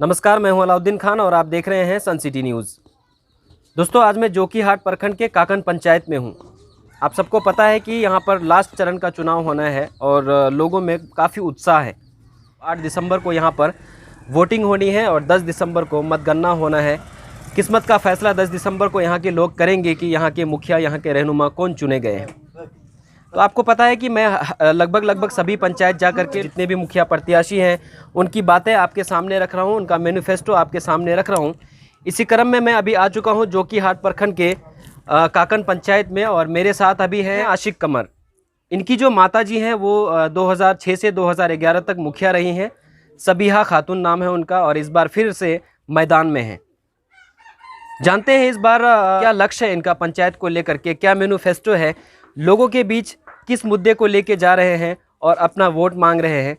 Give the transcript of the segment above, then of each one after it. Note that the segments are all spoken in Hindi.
नमस्कार, मैं हूं अलाउद्दीन खान और आप देख रहे हैं सन सिटी न्यूज़। दोस्तों, आज मैं जोकीहाट प्रखंड के काकन पंचायत में हूं। आप सबको पता है कि यहां पर लास्ट चरण का चुनाव होना है और लोगों में काफ़ी उत्साह है। 8 दिसंबर को यहां पर वोटिंग होनी है और 10 दिसंबर को मतगणना होना है। किस्मत का फैसला 10 दिसंबर को यहां के लोग करेंगे कि यहां के मुखिया, यहां के रहनुमा कौन चुने गए हैं। तो आपको पता है कि मैं लगभग सभी पंचायत जा कर के जितने भी मुखिया प्रत्याशी हैं उनकी बातें आपके सामने रख रहा हूं, उनका मैनिफेस्टो आपके सामने रख रहा हूं। इसी क्रम में मैं अभी आ चुका हूं जोकीहाट प्रखंड के काकन पंचायत में और मेरे साथ अभी हैं आशिक कमर। इनकी जो माता जी हैं वो 2006 से 2011 तक मुखिया रही हैं। सबीहा खातून नाम है उनका और इस बार फिर से मैदान में हैं। जानते हैं इस बार क्या लक्ष्य है इनका पंचायत को लेकर के, क्या मैनिफेस्टो है, लोगों के बीच किस मुद्दे को लेके जा रहे हैं और अपना वोट मांग रहे हैं।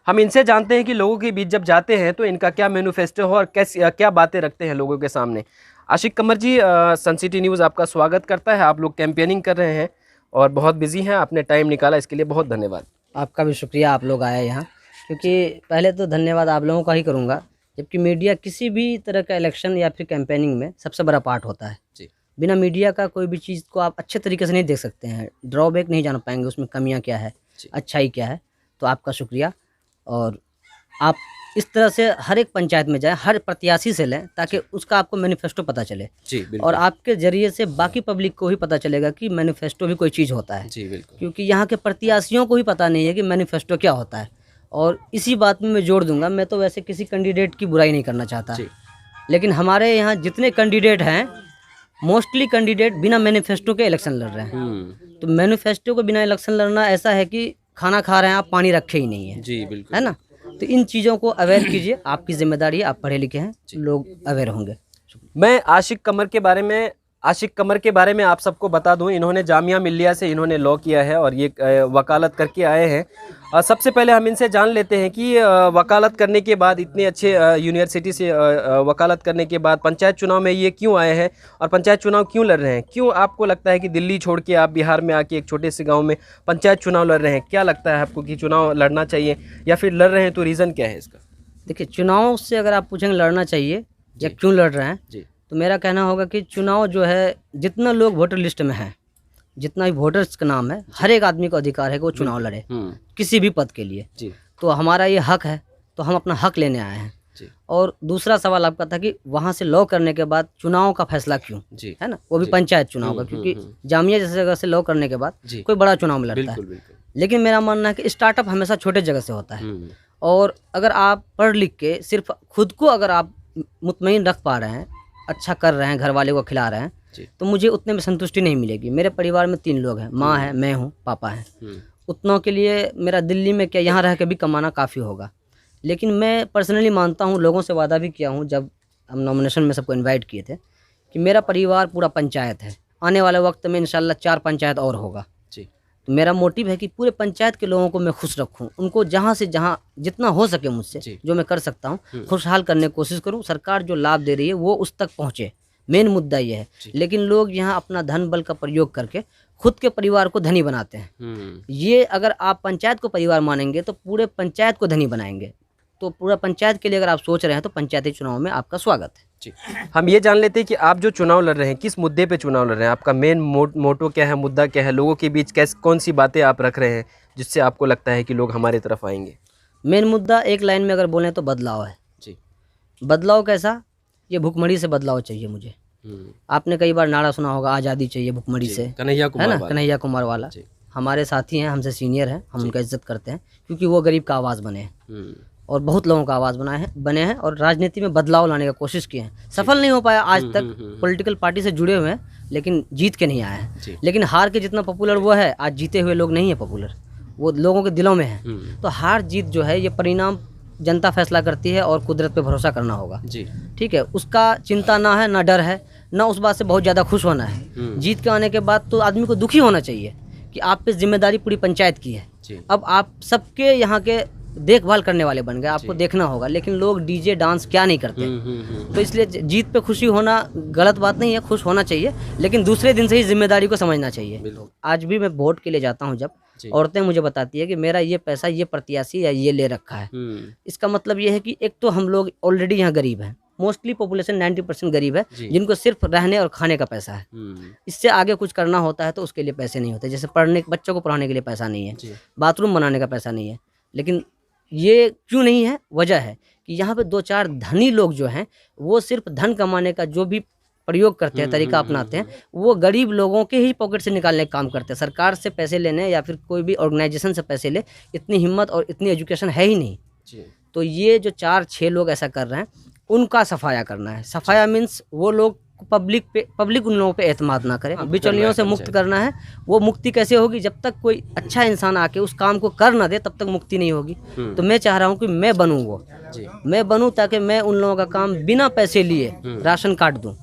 हम इनसे जानते हैं कि लोगों के बीच जब जाते हैं तो इनका क्या मैनिफेस्टो है और क्या बातें रखते हैं लोगों के सामने। आशिक कमर जी, सन सिटी न्यूज़ आपका स्वागत करता है। आप लोग कैंपेनिंग कर रहे हैं और बहुत बिजी हैं, आपने टाइम निकाला, इसके लिए बहुत धन्यवाद। आपका भी शुक्रिया, आप लोग आए यहाँ, क्योंकि पहले तो धन्यवाद आप लोगों का ही करूँगा, जबकि मीडिया किसी भी तरह का इलेक्शन या फिर कैंपेनिंग में सबसे बड़ा पार्ट होता है जी। बिना मीडिया का कोई भी चीज़ को आप अच्छे तरीके से नहीं देख सकते हैं, ड्रॉबैक नहीं जान पाएंगे, उसमें कमियां क्या है, अच्छाई क्या है। तो आपका शुक्रिया। और आप इस तरह से हर एक पंचायत में जाएं, हर प्रत्याशी से लें, ताकि उसका आपको मैनिफेस्टो पता चले जी, और आपके जरिए से बाकी पब्लिक को भी पता चलेगा कि मैनिफेस्टो भी कोई चीज़ होता है। जी बिल्कुल। क्योंकि यहाँ के प्रत्याशियों को भी पता नहीं है कि मैनिफेस्टो क्या होता है। और इसी बात में मैं जोड़ दूंगा, मैं तो वैसे किसी कैंडिडेट की बुराई नहीं करना चाहता, लेकिन हमारे यहाँ जितने कैंडिडेट हैं मोस्टली कैंडिडेट बिना मैनिफेस्टो के इलेक्शन लड़ रहे हैं। तो मैनिफेस्टो को बिना इलेक्शन लड़ना ऐसा है कि खाना खा रहे हैं आप, पानी रखे ही नहीं है। जी बिल्कुल, है ना। तो इन चीज़ों को अवेयर कीजिए, आपकी जिम्मेदारी है, आप पढ़े लिखे हैं, लोग अवेयर होंगे। मैं आशिक कमर के बारे में आप सबको बता दूं, इन्होंने जामिया मिल्लिया से इन्होंने लॉ किया है और ये वकालत करके आए हैं। सबसे पहले हम इनसे जान लेते हैं कि वकालत करने के बाद, इतने अच्छे यूनिवर्सिटी से वकालत करने के बाद पंचायत चुनाव में ये क्यों आए हैं और पंचायत चुनाव क्यों लड़ रहे हैं। क्यों आपको लगता है कि दिल्ली छोड़ के आप बिहार में आके एक छोटे से गाँव में पंचायत चुनाव लड़ रहे हैं। क्या लगता है आपको कि चुनाव लड़ना चाहिए या फिर लड़ रहे हैं, तो रीज़न क्या है इसका। देखिए, चुनाव से अगर आप पूछेंगे लड़ना चाहिए या क्यों लड़ रहे हैं, तो मेरा कहना होगा कि चुनाव जो है, जितना लोग वोटर लिस्ट में हैं, जितना भी वोटर्स का नाम है, हर एक आदमी को अधिकार है कि वो चुनाव लड़े किसी भी पद के लिए। तो हमारा ये हक है, तो हम अपना हक लेने आए हैं। और दूसरा सवाल आपका था कि वहाँ से लॉ करने के बाद चुनाव का फैसला क्यों, है ना, वो भी पंचायत चुनाव का, क्योंकि जामिया जैसे जगह से लॉ करने के बाद कोई बड़ा चुनाव में लड़ता है। लेकिन मेरा मानना है कि स्टार्टअप हमेशा छोटे जगह से होता है। और अगर आप पढ़ लिख के सिर्फ खुद को अगर आप मुतमईन रख पा रहे हैं, अच्छा कर रहे हैं, घर वाले को खिला रहे हैं, तो मुझे उतने में संतुष्टि नहीं मिलेगी। मेरे परिवार में 3 लोग हैं, माँ है, मैं हूँ, पापा हैं। उतनों के लिए मेरा दिल्ली में क्या, यहाँ रह के भी कमाना काफ़ी होगा। लेकिन मैं पर्सनली मानता हूँ, लोगों से वादा भी किया हूँ जब हम नॉमिनेशन में सबको इनवाइट किए थे, कि मेरा परिवार पूरा पंचायत है। आने वाले वक्त में इंशाल्लाह 4 पंचायत और होगा। तो मेरा मोटिव है कि पूरे पंचायत के लोगों को मैं खुश रखूं, उनको जहां से जहां जितना हो सके मुझसे जो मैं कर सकता हूं खुशहाल करने की कोशिश करूं। सरकार जो लाभ दे रही है वो उस तक पहुंचे, मेन मुद्दा ये है। लेकिन लोग यहाँ अपना धन बल का प्रयोग करके खुद के परिवार को धनी बनाते हैं। ये अगर आप पंचायत को परिवार मानेंगे तो पूरे पंचायत को धनी बनाएंगे। तो पूरा पंचायत के लिए अगर आप सोच रहे हैं तो पंचायती चुनाव में आपका स्वागत है। जी, हम ये जान लेते हैं कि आप जो चुनाव लड़ रहे हैं, किस मुद्दे पे चुनाव लड़ रहे हैं। आपका मेन मोटो क्या है, मुद्दा क्या है, लोगों के बीच कौन सी बातें आप रख रहे हैं जिससे आपको लगता है कि लोग हमारी तरफ आएंगे। मेन मुद्दा एक लाइन में अगर बोलें तो बदलाव है। जी, बदलाव कैसा, ये भुखमरी से बदलाव चाहिए मुझे। आपने कई बार नारा सुना होगा, आज़ादी चाहिए भुखमरी से, कन्हैया कुमार वाला। हमारे साथी हैं, हमसे सीनियर हैं, हम उनका इज्जत करते हैं क्योंकि वो गरीब का आवाज़ बने हैं और बहुत लोगों का आवाज़ बने हैं और राजनीति में बदलाव लाने का कोशिश किए हैं। सफल नहीं हो पाया आज तक, पॉलिटिकल पार्टी से जुड़े हुए हैं लेकिन जीत के नहीं आए हैं। लेकिन हार के जितना पॉपुलर वो है, आज जीते हुए लोग नहीं है पॉपुलर, वो लोगों के दिलों में है। तो हार जीत जो है ये परिणाम जनता फैसला करती है और कुदरत पे भरोसा करना होगा। ठीक है, उसका चिंता ना है, ना डर है, ना उस बात से बहुत ज़्यादा खुश होना है। जीत के आने के बाद तो आदमी को दुखी होना चाहिए कि आप पे जिम्मेदारी पूरी पंचायत की है। अब आप सबके यहाँ के देखभाल करने वाले बन गए, आपको देखना होगा। लेकिन लोग डीजे डांस क्या नहीं करते। तो इसलिए जीत पे खुशी होना गलत बात नहीं है, खुश होना चाहिए, लेकिन दूसरे दिन से ही जिम्मेदारी को समझना चाहिए। आज भी मैं वोट के लिए जाता हूँ, जब औरतें मुझे बताती है कि मेरा ये पैसा ये प्रत्याशी या ये ले रखा है, इसका मतलब ये है कि एक तो हम लोग ऑलरेडी यहाँ गरीब हैं, मोस्टली पॉपुलेशन 90% गरीब है, जिनको सिर्फ रहने और खाने का पैसा है। इससे आगे कुछ करना होता है तो उसके लिए पैसे नहीं होते। जैसे पढ़ने, बच्चों को पढ़ाने के लिए पैसा नहीं है, बाथरूम बनाने का पैसा नहीं है। लेकिन ये क्यों नहीं है? वजह है कि यहाँ पे 2-4 धनी लोग जो हैं वो सिर्फ धन कमाने का जो भी प्रयोग करते हैं, तरीका अपनाते हैं, वो गरीब लोगों के ही पॉकेट से निकालने का काम करते हैं। सरकार से पैसे लेने या फिर कोई भी ऑर्गेनाइजेशन से पैसे ले, इतनी हिम्मत और इतनी एजुकेशन है ही नहीं। तो ये जो 4-6 लोग ऐसा कर रहे हैं, उनका सफाया करना है। सफाया मीन्स वो लोग पब्लिक उन लोगों पे एतमाद ना करे, बिचौलियों से मुक्त करना है। वो मुक्ति कैसे होगी? जब तक कोई अच्छा इंसान आके उस काम को कर ना दे, तब तक मुक्ति नहीं होगी। तो मैं चाह रहा हूँ कि मैं बनूँ वो, मैं बनूँ ताकि मैं उन लोगों का काम बिना पैसे लिए राशन कार्ड दूँ।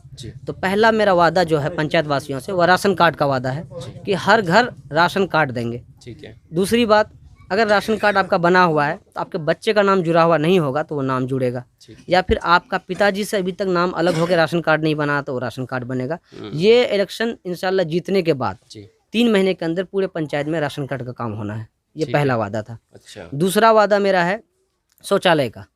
तो पहला मेरा वादा जो है पंचायत वासियों से, वो राशन कार्ड का वादा है कि हर घर राशन कार्ड देंगे। ठीक है। दूसरी बात, अगर राशन कार्ड आपका बना हुआ है तो आपके बच्चे का नाम जुड़ा हुआ नहीं होगा तो वो नाम जुड़ेगा, या फिर आपका पिताजी से अभी तक नाम अलग होकर राशन कार्ड नहीं बना तो वो राशन कार्ड बनेगा। ये इलेक्शन इंशाल्लाह जीतने के बाद 3 महीने के अंदर पूरे पंचायत में राशन कार्ड का काम होना है। ये पहला वादा था। अच्छा। दूसरा वादा मेरा है शौचालय का।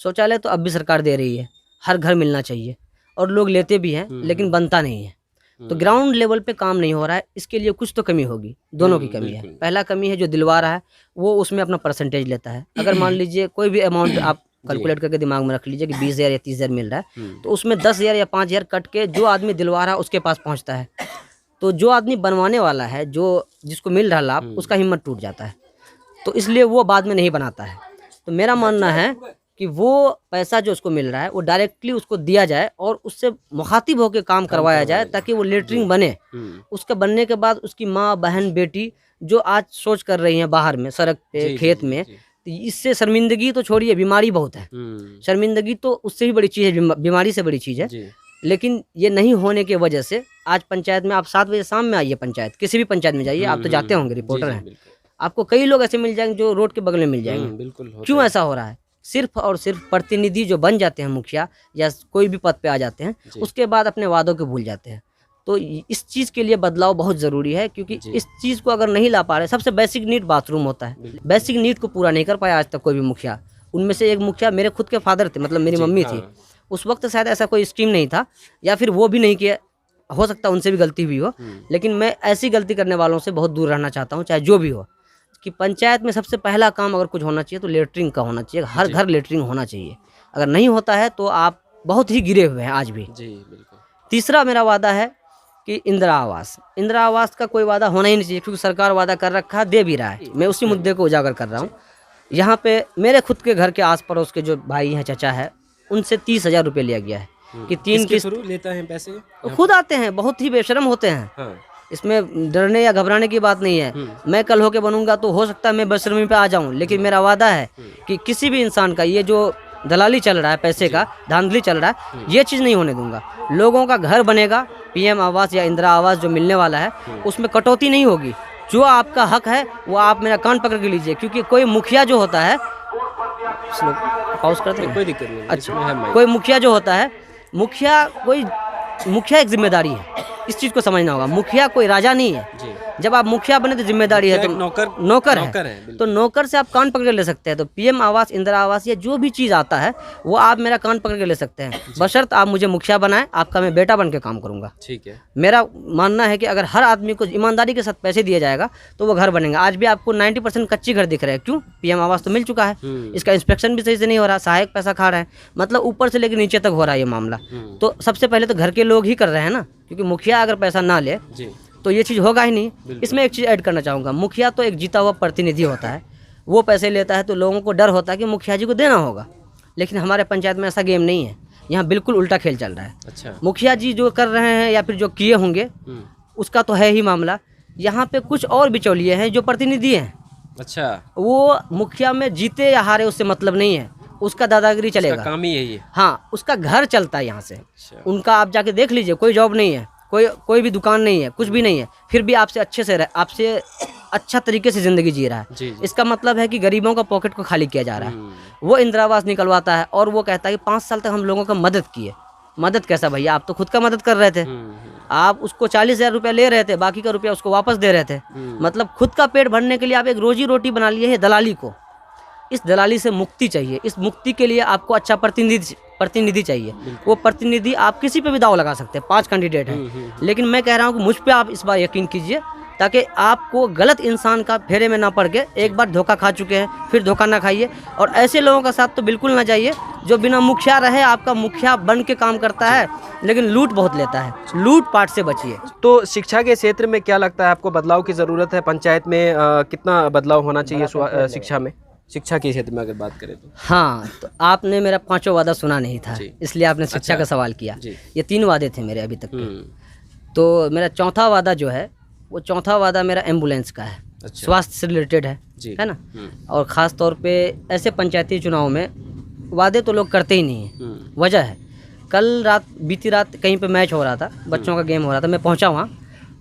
शौचालय तो अब भी सरकार दे रही है, हर घर मिलना चाहिए और लोग लेते भी हैं, लेकिन बनता नहीं है। तो ग्राउंड लेवल पे काम नहीं हो रहा है, इसके लिए कुछ तो कमी होगी। दोनों की कमी है। पहला कमी है जो दिलवा रहा है वो उसमें अपना परसेंटेज लेता है। अगर मान लीजिए कोई भी अमाउंट आप कैलकुलेट करके दिमाग में रख लीजिए कि 20,000 या 30,000 मिल रहा है, तो उसमें 10,000 या 5,000 कट के जो आदमी दिलवा रहा है उसके पास पहुंचता है। तो जो आदमी बनवाने वाला है, जो जिसको मिल रहा लाभ, उसका हिम्मत टूट जाता है। तो इसलिए वो बाद में नहीं बनाता है। तो मेरा मानना है कि वो पैसा जो उसको मिल रहा है वो डायरेक्टली उसको दिया जाए और उससे मुखातिब होकर काम करवाया जाए, ताकि वो लेटरिंग बने। उसके बनने के बाद उसकी माँ, बहन, बेटी जो आज सोच कर रही हैं बाहर में, सड़क पे, खेत में, तो इससे शर्मिंदगी तो छोड़िए, बीमारी बहुत है। शर्मिंदगी तो उससे भी बड़ी चीज़ है, बीमारी से बड़ी चीज़ है। लेकिन ये नहीं होने की वजह से आज पंचायत में आप 7 बजे शाम में आइए, पंचायत किसी भी पंचायत में जाइए, आप तो जाते होंगे, रिपोर्टर हैं, आपको कई लोग ऐसे मिल जाएंगे जो रोड के बगल में मिल जाएंगे। बिल्कुल। क्यों ऐसा हो रहा है? सिर्फ और सिर्फ प्रतिनिधि जो बन जाते हैं, मुखिया या कोई भी पद पे आ जाते हैं, उसके बाद अपने वादों को भूल जाते हैं। तो इस चीज़ के लिए बदलाव बहुत ज़रूरी है, क्योंकि इस चीज़ को अगर नहीं ला पा रहे, सबसे बेसिक नीड बाथरूम होता है, बेसिक नीड को पूरा नहीं कर पाया आज तक कोई भी मुखिया। उनमें से एक मुखिया मेरे खुद के फादर थे, मतलब मेरी मम्मी थी, उस वक्त शायद ऐसा कोई स्कीम नहीं था, या फिर वो भी नहीं किया, हो सकता है उनसे भी गलती हुई हो। लेकिन मैं ऐसी गलती करने वालों से बहुत दूर रहना चाहता हूँ, चाहे जो भी हो। कि पंचायत में सबसे पहला काम अगर कुछ होना चाहिए तो लेटरिंग का होना चाहिए, हर घर लेटरिंग होना चाहिए। अगर नहीं होता है तो आप बहुत ही गिरे हुए हैं आज भी। जी बिल्कुल। तीसरा मेरा वादा है कि इंदिरा आवास। इंदिरा आवास का कोई वादा होना ही नहीं चाहिए, क्योंकि सरकार वादा कर रखा है, दे भी रहा है। मैं उसी मुद्दे को उजागर कर रहा हूँ। यहाँ पे मेरे खुद के घर के आस पड़ोस के जो भाई हैं, चाचा है, उनसे 30,000 रुपये लिया गया है कि 3 किस्त लेता है पैसे। तो खुद आते हैं, बहुत ही बेशरम होते हैं। इसमें डरने या घबराने की बात नहीं है। मैं कल होके बनूंगा तो हो सकता है मैं बेशर्मी पे आ जाऊं, लेकिन मेरा वादा है कि किसी भी इंसान का ये जो दलाली चल रहा है, पैसे का धांधली चल रहा है, ये चीज़ नहीं होने दूंगा। लोगों का घर बनेगा, PM आवास या इंदिरा आवास जो मिलने वाला है उसमें कटौती नहीं होगी। जो आपका हक है वो आप मेरा कान पकड़ के लीजिए, क्योंकि कोई मुखिया जो होता है, पॉज करते हैं, कोई दिक्कत नहीं। अच्छा, कोई मुखिया जो होता है, मुखिया एक जिम्मेदारी है, इस चीज़ को समझना होगा। मुखिया कोई राजा नहीं है। जब आप मुखिया बने तो जिम्मेदारी है, तो नौकर है। तो नौकर से आप कान पकड़ के ले सकते हैं। तो PM आवास, इंदिरा आवास या जो भी चीज़ आता है वो आप मेरा कान पकड़ के ले सकते हैं, बशर्त आप मुझे मुखिया बनाएं, आपका मैं बेटा बन के काम करूंगा। ठीक है। मेरा मानना है कि अगर हर आदमी को ईमानदारी के साथ पैसे दिया जाएगा तो वो घर बनेगा। आज भी आपको 90% कच्ची घर दिख रहे हैं। क्यों? PM आवास तो मिल चुका है, इसका इंस्पेक्शन भी सही से नहीं हो रहा, सहायक पैसा खा रहे हैं, मतलब ऊपर से लेकर नीचे तक हो रहा है ये मामला। तो सबसे पहले तो घर के लोग ही कर रहे हैं ना, क्योंकि मुखिया अगर पैसा ना ले तो ये चीज़ होगा ही नहीं। इसमें एक चीज़ ऐड करना चाहूँगा, मुखिया तो एक जीता हुआ प्रतिनिधि होता है, वो पैसे लेता है तो लोगों को डर होता है कि मुखिया जी को देना होगा। लेकिन हमारे पंचायत में ऐसा गेम नहीं है, यहाँ बिल्कुल उल्टा खेल चल रहा है। अच्छा। मुखिया जी जो कर रहे हैं या फिर जो किए होंगे उसका तो है ही मामला। यहाँ पे कुछ और बिचौलिए हैं जो प्रतिनिधि हैं। अच्छा। वो मुखिया में जीते या हारे उससे मतलब नहीं है, उसका दादागिरी चलेगा, काम ही यही है। हाँ, उसका घर चलता है यहाँ से। अच्छा। उनका आप जाके देख लीजिए, कोई जॉब नहीं है, कोई भी दुकान नहीं है, कुछ भी नहीं है, फिर भी आपसे अच्छे से आपसे अच्छा तरीके से ज़िंदगी जी रहा है। जी, जी। इसका मतलब है कि गरीबों का पॉकेट को खाली किया जा रहा है। वो इंदिरा आवास निकलवाता है और वो कहता है कि 5 साल तक हम लोगों का मदद किए। मदद कैसा भैया, आप तो खुद का मदद कर रहे थे। आप उसको 40,000 रुपया ले रहे थे, बाकी का रुपया उसको वापस दे रहे थे। मतलब खुद का पेट भरने के लिए आप एक रोजी रोटी बना लिए है दलाली को। इस दलाली से मुक्ति चाहिए। इस मुक्ति के लिए आपको अच्छा प्रतिनिधि चाहिए। वो प्रतिनिधि आप किसी पे भी दाव लगा सकते हैं, 5 कैंडिडेट हैं, लेकिन मैं कह रहा हूँ कि मुझ पे आप इस बार यकीन कीजिए, ताकि आपको गलत इंसान का फेरे में ना पड़ के, एक बार धोखा खा चुके हैं फिर धोखा ना खाइए। और ऐसे लोगों का साथ तो बिल्कुल ना जाइए जो बिना मुखिया रहे, आपका मुखिया बन के काम करता है लेकिन लूट बहुत लेता है। लूट पाट से बचिए। तो शिक्षा के क्षेत्र में क्या लगता है आपको बदलाव की ज़रूरत है? पंचायत में कितना बदलाव होना चाहिए शिक्षा में, शिक्षा के क्षेत्र में अगर बात करें तो? हाँ, तो आपने मेरा 5वां वादा सुना नहीं था, इसलिए आपने शिक्षा का सवाल किया। ये 3 वादे थे मेरे अभी तक के। तो मेरा 4था वादा जो है, वो 4था वादा मेरा एम्बुलेंस का है। अच्छा। स्वास्थ्य से रिलेटेड है ना। और ख़ास तौर पे ऐसे पंचायती चुनाव में वादे तो लोग करते ही नहीं हैं। वजह है, कल बीती रात कहीं पे मैच हो रहा था, बच्चों का गेम हो रहा था, मैं पहुंचा वहाँ,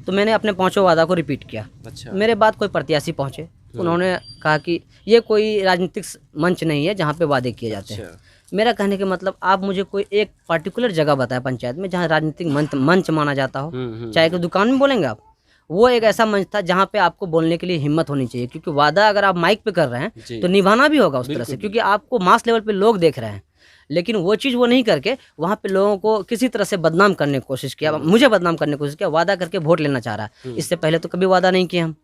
तो मैंने अपने 5वां वादा को रिपीट किया। अच्छा। मेरे बाद कोई प्रत्याशी पहुँचे, उन्होंने कहा कि ये कोई राजनीतिक मंच नहीं है जहाँ पे वादे किए जाते हैं। मेरा कहने का मतलब, आप मुझे कोई एक पर्टिकुलर जगह बताएं पंचायत में जहाँ राजनीतिक मंच माना जाता हो। चाहे कि दुकान में बोलेंगे आप, वो एक ऐसा मंच था जहाँ पे आपको बोलने के लिए हिम्मत होनी चाहिए, क्योंकि वादा अगर आप माइक पे कर रहे हैं तो निभाना भी होगा उस तरह से, क्योंकि आपको मास लेवल पे लोग देख रहे हैं। लेकिन वो चीज़ वो नहीं करके वहाँ पे लोगों को किसी तरह से बदनाम करने की कोशिश किया, मुझे बदनाम करने की कोशिश किया, वादा करके वोट लेना चाह रहा है। इससे पहले तो कभी वादा नहीं किया, हम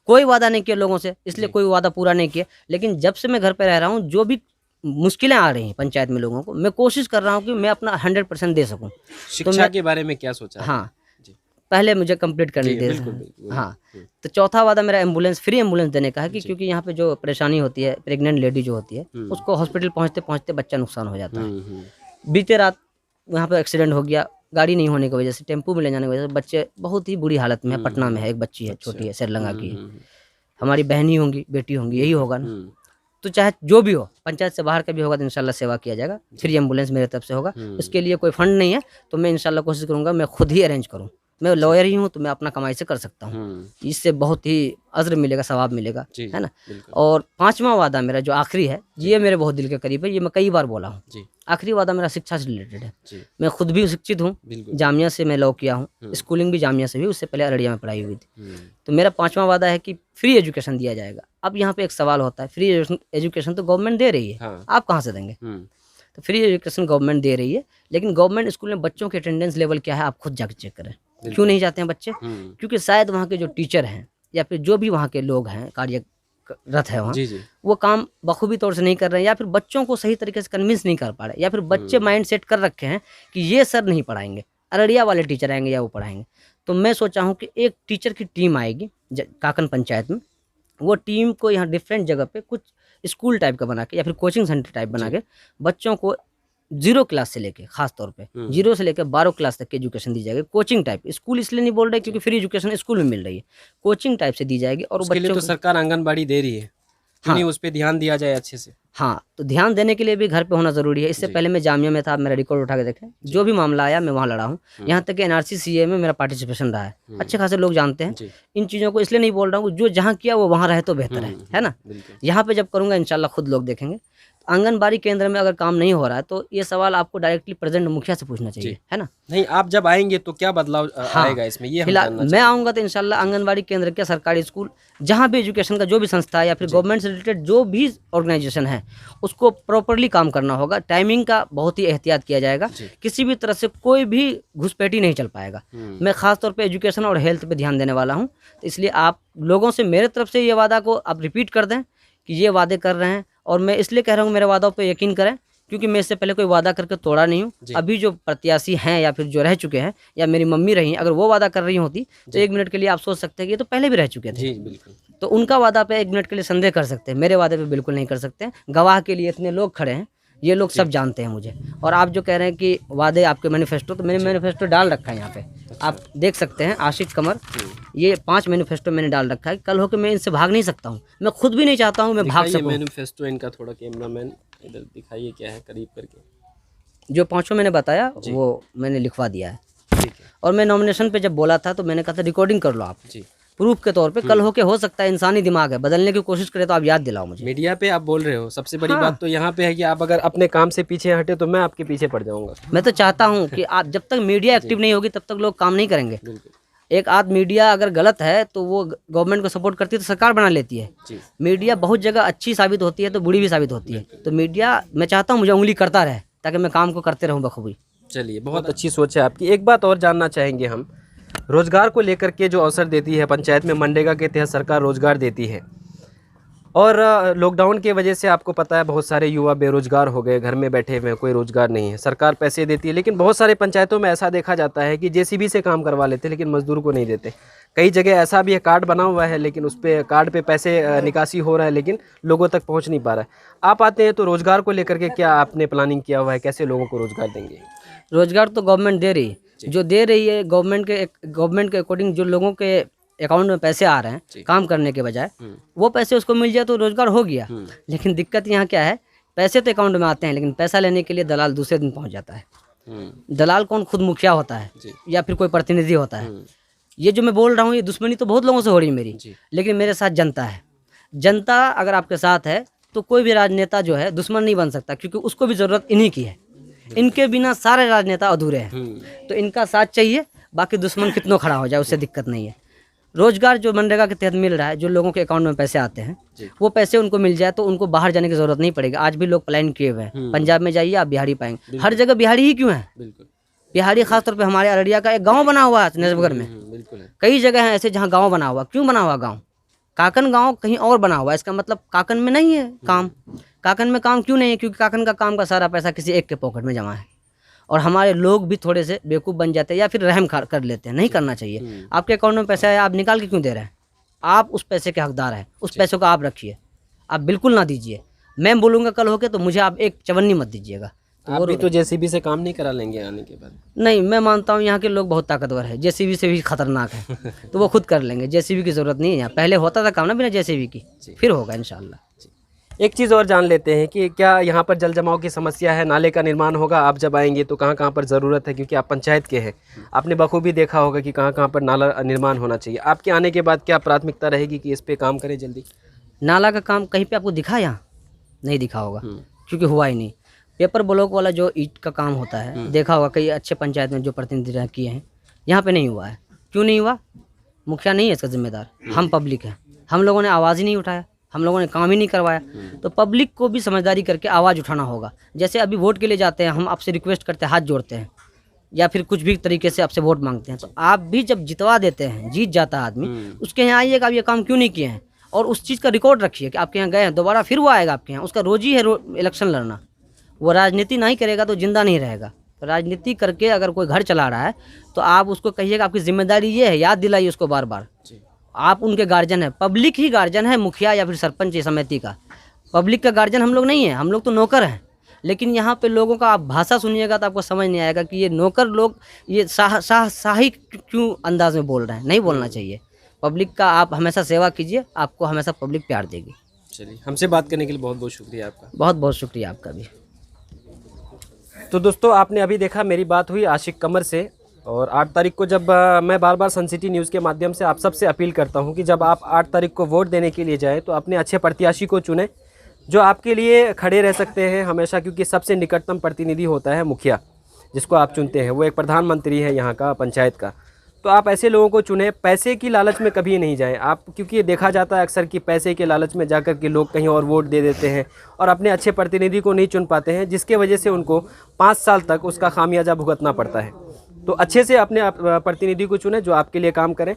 कोई वादा नहीं किया लोगों से, इसलिए कोई वादा पूरा नहीं किया। लेकिन जब से मैं घर पे रह रहा हूँ, जो भी मुश्किलें आ रही हैं पंचायत में लोगों को, मैं कोशिश कर रहा हूँ कि मैं अपना 100% दे सकूँ। शिक्षा के बारे में क्या सोचा? हाँ, पहले मुझे कंप्लीट करनी दे। हाँ, तो 4था वादा मेरा एम्बुलेंस, फ्री एम्बुलेंस देने का है कि क्योंकि यहाँ पे जो परेशानी होती है, प्रेग्नेंट लेडी जो होती है, उसको हॉस्पिटल पहुँचते पहुँचते बच्चा नुकसान हो जाता है। बीते रात वहाँ पे एक्सीडेंट हो गया, गाड़ी नहीं होने की वजह से, टेम्पू में ले जाने की वजह से बच्चे बहुत ही बुरी हालत में है। पटना में है, एक बच्ची है, छोटी है, श्रीलंका की है। हमारी बहनी होंगी, बेटी होंगी, यही होगा ना। तो चाहे जो भी हो, पंचायत से बाहर का भी होगा तो इंशाल्लाह सेवा किया जाएगा। फ्री एम्बुलेंस मेरे तरफ से होगा। उसके लिए कोई फंड नहीं है, तो मैं इंशाल्लाह कोशिश करूँगा मैं खुद ही अरेंज करूँ। मैं लॉयर ही हूँ, तो मैं अपना कमाई से कर सकता हूँ। इससे बहुत ही अज्र मिलेगा, सवाब मिलेगा, है ना। और 5वां वादा मेरा जो आखिरी है, ये मेरे बहुत दिल के करीब है, ये मैं कई बार बोला हूँ। आखिरी वादा मेरा शिक्षा से रिलेटेड है। मैं खुद भी शिक्षित हूँ, जामिया से मैं लॉ किया हूँ, स्कूलिंग भी जामिया से भी, उससे पहले अररिया में पढ़ाई हुई थी। तो मेरा 5वां वादा है कि फ्री एजुकेशन दिया जाएगा। अब यहाँ पे एक सवाल होता है, फ्री एजुकेशन तो गवर्नमेंट दे रही है, आप कहाँ से देंगे? तो फ्री एजुकेशन गवर्नमेंट दे रही है, लेकिन गवर्नमेंट स्कूल में बच्चों के अटेंडेंस लेवल क्या है, आप खुद जाकर चेक करें। क्यों नहीं जाते हैं बच्चे? क्योंकि शायद वहाँ के जो टीचर हैं या फिर जो भी वहाँ के लोग हैं, कार्यरत है वहाँ, वो काम बखूबी तौर से नहीं कर रहे हैं, या फिर बच्चों को सही तरीके से कन्विंस नहीं कर पा रहे, या फिर बच्चे माइंड सेट कर रखे हैं कि ये सर नहीं पढ़ाएंगे, अररिया वाले टीचर आएंगे या वो पढ़ाएंगे। तो मैं सोचा हूँ कि एक टीचर की टीम आएगी काकन पंचायत में, वो टीम को यहाँ डिफरेंट जगह पे कुछ स्कूल टाइप का बना के या फिर कोचिंग सेंटर टाइप बना के बच्चों को 0 क्लास से लेके, खास तौर पे 0 से लेकर 12 क्लास तक की एजुकेशन दी जाएगी। कोचिंग टाइप, स्कूल इसलिए नहीं बोल रहे क्योंकि फ्री एजुकेशन स्कूल में मिल रही है, कोचिंग टाइप से दी जाएगी। और उसके लिए तो सरकार आंगनबाड़ी दे रही है, क्यों नहीं उस पर ध्यान दिया जाए अच्छे से? हाँ, तो ध्यान देने के लिए भी घर पे होना जरूरी है। इससे पहले मैं जामिया में था, मेरा रिकॉर्ड उठा के देखें, जो भी मामला आया मैं वहाँ लड़ा हूँ। यहाँ तक कि NRC CA में मेरा पार्टिसिपेशन रहा है, अच्छे खासे लोग जानते हैं। इन चीज़ों को इसलिए नहीं बोल रहा हूँ, जो जहाँ किया वो वहाँ रहे तो बेहतर है ना। यहाँ पे जब करूँगा इंशाल्लाह खुद लोग देखेंगे। आंगनबाड़ी केंद्र में अगर काम नहीं हो रहा है तो ये सवाल आपको डायरेक्टली प्रेजेंट मुखिया से पूछना चाहिए, है ना। नहीं, आप जब आएंगे तो क्या बदलाव आएगा इसमें, ये फिलहाल मैं आऊँगा तो इंशाल्लाह आंगनबाड़ी केंद्र के, सरकारी स्कूल, जहाँ भी एजुकेशन का जो भी संस्था है या फिर गवर्नमेंट से रिलेटेड जो भी ऑर्गेनाइजेशन है, उसको प्रॉपरली काम करना होगा। टाइमिंग का बहुत ही एहतियात किया जाएगा, किसी भी तरह से कोई भी घुसपैठी नहीं चल पाएगा। मैं खास तौर पे एजुकेशन और हेल्थ पे ध्यान देने वाला हूँ, तो इसलिए आप लोगों से मेरे तरफ से ये वादा को आप रिपीट कर दें कि ये वादे कर रहे हैं। और मैं इसलिए कह रहा हूँ मेरे वादों पे यकीन करें, क्योंकि मैं इससे पहले कोई वादा करके तोड़ा नहीं हूँ। अभी जो प्रत्याशी हैं या फिर जो रह चुके हैं या मेरी मम्मी रही, अगर वो वादा कर रही होती तो 1 मिनट के लिए आप सोच सकते हैं कि ये तो पहले भी रह चुके थे। तो उनका वादा पे 1 मिनट के लिए संदेह कर सकते हैं, मेरे वादे पे बिल्कुल नहीं कर सकते। गवाह के लिए इतने लोग खड़े हैं, ये लोग सब जानते हैं मुझे। और आप जो कह रहे हैं कि वादे आपके मैनिफेस्टो, तो मैंने मैनिफेस्टो डाल रखा है यहाँ पे, आप देख सकते हैं, आशिक कमर, ये 5 मैनिफेस्टो मैंने डाल रखा है। कल होकर मैं इनसे भाग नहीं सकता हूँ, मैं खुद भी नहीं चाहता हूँ मैं भाग सकूँ। मैनिफेस्टो इनका थोड़ा कैमरामैन इधर दिखाइए, क्या है करीब करके। जो 5 मैंने बताया वो मैंने लिखवा दिया है। और मैं नॉमिनेशन पे जब बोला था तो मैंने कहा था रिकॉर्डिंग कर लो आप, प्रूफ के तौर पे। कल होके हो सकता है, इंसानी दिमाग है, बदलने की कोशिश करे तो आप याद दिलाओ मुझे। मीडिया पे आप बोल रहे हो, सबसे बड़ी हाँ। बात तो यहाँ पे है कि आप अगर अपने काम से पीछे हटे तो मैं आपके पीछे पड़ जाऊंगा। मैं तो चाहता हूँ कि आप जब तक मीडिया एक्टिव नहीं होगी तब तक लोग काम नहीं करेंगे। बिल्कुल एक आध मीडिया अगर गलत है तो वो गवर्नमेंट को सपोर्ट करती है तो सरकार बना लेती है। जी। मीडिया बहुत जगह अच्छी साबित होती है तो बुरी भी साबित होती है। तो मीडिया, मैं चाहता हूँ मुझे उंगली करता रहे ताकि मैं काम को करते रहूँ बखूबी। चलिए, बहुत अच्छी सोच है आपकी। एक बात और जानना चाहेंगे हम, रोजगार को लेकर के जो अवसर देती है पंचायत में, मनरेगा के तहत सरकार रोजगार देती है, और लॉकडाउन की वजह से आपको पता है बहुत सारे युवा बेरोजगार हो गए, घर में बैठे हुए हैं, कोई रोजगार नहीं है। सरकार पैसे देती है, लेकिन बहुत सारे पंचायतों में ऐसा देखा जाता है कि जेसीबी से काम करवा लेते हैं लेकिन मजदूर को नहीं देते। कई जगह ऐसा भी है, कार्ड बना हुआ है लेकिन उस पर कार्ड पे पैसे निकासी हो रहा है लेकिन लोगों तक पहुंच नहीं पा रहा है। आप आते हैं तो रोजगार को लेकर के क्या आपने प्लानिंग किया हुआ है, कैसे लोगों को रोजगार देंगे? रोजगार तो गवर्नमेंट दे रही है, जो दे रही है गवर्नमेंट के अकॉर्डिंग जो लोगों के अकाउंट में पैसे आ रहे हैं काम करने के बजाय, वो पैसे उसको मिल जाए तो रोजगार हो गया। लेकिन दिक्कत यहाँ क्या है, पैसे तो अकाउंट में आते हैं लेकिन पैसा लेने के लिए दलाल दूसरे दिन पहुँच जाता है। दलाल कौन? खुद मुखिया होता है या फिर कोई प्रतिनिधि होता है। ये जो मैं बोल रहा हूँ, ये दुश्मनी तो बहुत लोगों से हो रही है मेरी, लेकिन मेरे साथ जनता है। जनता अगर आपके साथ है तो कोई भी राजनेता जो है दुश्मन नहीं बन सकता, क्योंकि उसको भी ज़रूरत इन्हीं की है। इनके बिना सारे राजनेता अधूरे हैं, तो इनका साथ चाहिए। बाकी दुश्मन कितनों खड़ा हो जाए उससे दिक्कत नहीं है। रोजगार जो मनरेगा के तहत मिल रहा है, जो लोगों के अकाउंट में पैसे आते हैं, वो पैसे उनको मिल जाए तो उनको बाहर जाने की जरूरत नहीं पड़ेगी। आज भी लोग पलायन किए हुए हैं, पंजाब में जाइए आप बिहारी पाएंगे, हर जगह बिहारी ही क्यों है? बिहारी खासतौर पे हमारे अररिया का एक गांव बना हुआ है नजफगढ़ में। कई जगह हैं ऐसे जहाँ गांव बना हुआ। क्यों बना हुआ गांव? काकन गांव कहीं और बना हुआ है, इसका मतलब काकन में नहीं है काम। काकन में काम क्यों नहीं है? क्योंकि काकन का काम का सारा पैसा किसी एक के पॉकेट में जमा है। और हमारे लोग भी थोड़े से बेवकूफ़ बन जाते हैं या फिर रहम कर लेते हैं। नहीं करना चाहिए। आपके अकाउंट में पैसा है, आप निकाल के क्यों दे रहे हैं? आप उस पैसे के हकदार हैं, उस पैसे को आप रखिए, आप बिल्कुल ना दीजिए। मैं बोलूँगा कल होके तो मुझे आप एक चवन्नी मत दीजिएगा। आप भी तो जेसीबी से काम नहीं करा लेंगे आने के बाद? नहीं, मैं मानता हूँ यहाँ के लोग बहुत ताकतवर है, जेसीबी से भी खतरनाक है। तो वो खुद कर लेंगे, जेसीबी की ज़रूरत नहीं है यहाँ। पहले होता था काम ना बिना जेसीबी की, फिर होगा इंशाल्लाह। एक चीज़ और जान लेते हैं कि क्या यहाँ पर जल जमाव की समस्या है, नाले का निर्माण होगा? आप जब आएंगे तो कहाँ कहाँ पर ज़रूरत है, क्योंकि आप पंचायत के हैं, आपने बखूबी देखा होगा कि कहाँ कहाँ पर नाला निर्माण होना चाहिए। आपके आने के बाद क्या प्राथमिकता रहेगी कि इस पे काम करें जल्दी? नाला का काम कहीं पे आपको दिखा? यहाँ नहीं दिखा होगा, क्योंकि हुआ ही नहीं। पेपर ब्लॉक वाला जो ईंट का काम होता है, देखा होगा कई अच्छे पंचायत में जो प्रतिनिधि किए हैं, यहाँ पे नहीं हुआ है। क्यों नहीं हुआ? मुखिया नहीं है इसका जिम्मेदार, हम पब्लिक हैं। हम लोगों ने आवाज़ ही नहीं उठाया, हम लोगों ने काम ही नहीं करवाया। तो पब्लिक को भी समझदारी करके आवाज़ उठाना होगा। जैसे अभी वोट के लिए जाते हैं, हम आपसे रिक्वेस्ट करते हैं, हाथ जोड़ते हैं या फिर कुछ भी तरीके से आपसे वोट मांगते हैं, तो आप भी जब जितवा देते हैं, जीत जाता है आदमी, उसके यहाँ आइएगा, आप ये काम क्यों नहीं किए हैं, और उस चीज़ का रिकॉर्ड रखिए कि आपके यहाँ गए हैं, दोबारा फिर वो आएगा आपके यहाँ। उसका रोजी है इलेक्शन लड़ना। वो राजनीति नहीं करेगा तो जिंदा नहीं रहेगा। तो राजनीति करके अगर कोई घर चला रहा है तो आप उसको कहिएगा आपकी जिम्मेदारी ये है, याद दिलाइए उसको बार बार। आप उनके गार्जियन है, पब्लिक ही गार्जियन है, मुखिया या फिर सरपंच या समिति का। पब्लिक का गार्जियन हम लोग नहीं है, हम लोग तो नौकर हैं। लेकिन यहाँ पे लोगों का आप भाषा सुनिएगा तो आपको समझ नहीं आएगा कि ये नौकर लोग ये शाही क्यों अंदाज में बोल रहे हैं। नहीं बोलना चाहिए। पब्लिक का आप हमेशा सेवा कीजिए, आपको हमेशा पब्लिक प्यार देगी। चलिए, हमसे बात करने के लिए बहुत बहुत शुक्रिया आपका। बहुत बहुत शुक्रिया आपका भी। तो दोस्तों, आपने अभी देखा मेरी बात हुई आशिक कमर से, और 8 तारीख को जब मैं बार बार सन सिटी न्यूज़ के माध्यम से आप सबसे अपील करता हूं कि जब आप 8 तारीख को वोट देने के लिए जाएं तो अपने अच्छे प्रत्याशी को चुनें जो आपके लिए खड़े रह सकते हैं हमेशा, क्योंकि सबसे निकटतम प्रतिनिधि होता है मुखिया, जिसको आप चुनते हैं। वो एक प्रधानमंत्री है यहाँ का, पंचायत का। तो आप ऐसे लोगों को चुनें, पैसे की लालच में कभी नहीं जाएं आप, क्योंकि ये देखा जाता है अक्सर कि पैसे के लालच में जाकर के लोग कहीं और वोट दे देते हैं और अपने अच्छे प्रतिनिधि को नहीं चुन पाते हैं, जिसके वजह से उनको 5 साल तक उसका खामियाजा भुगतना पड़ता है। तो अच्छे से अपने प्रतिनिधि को चुनें जो आपके लिए काम करें।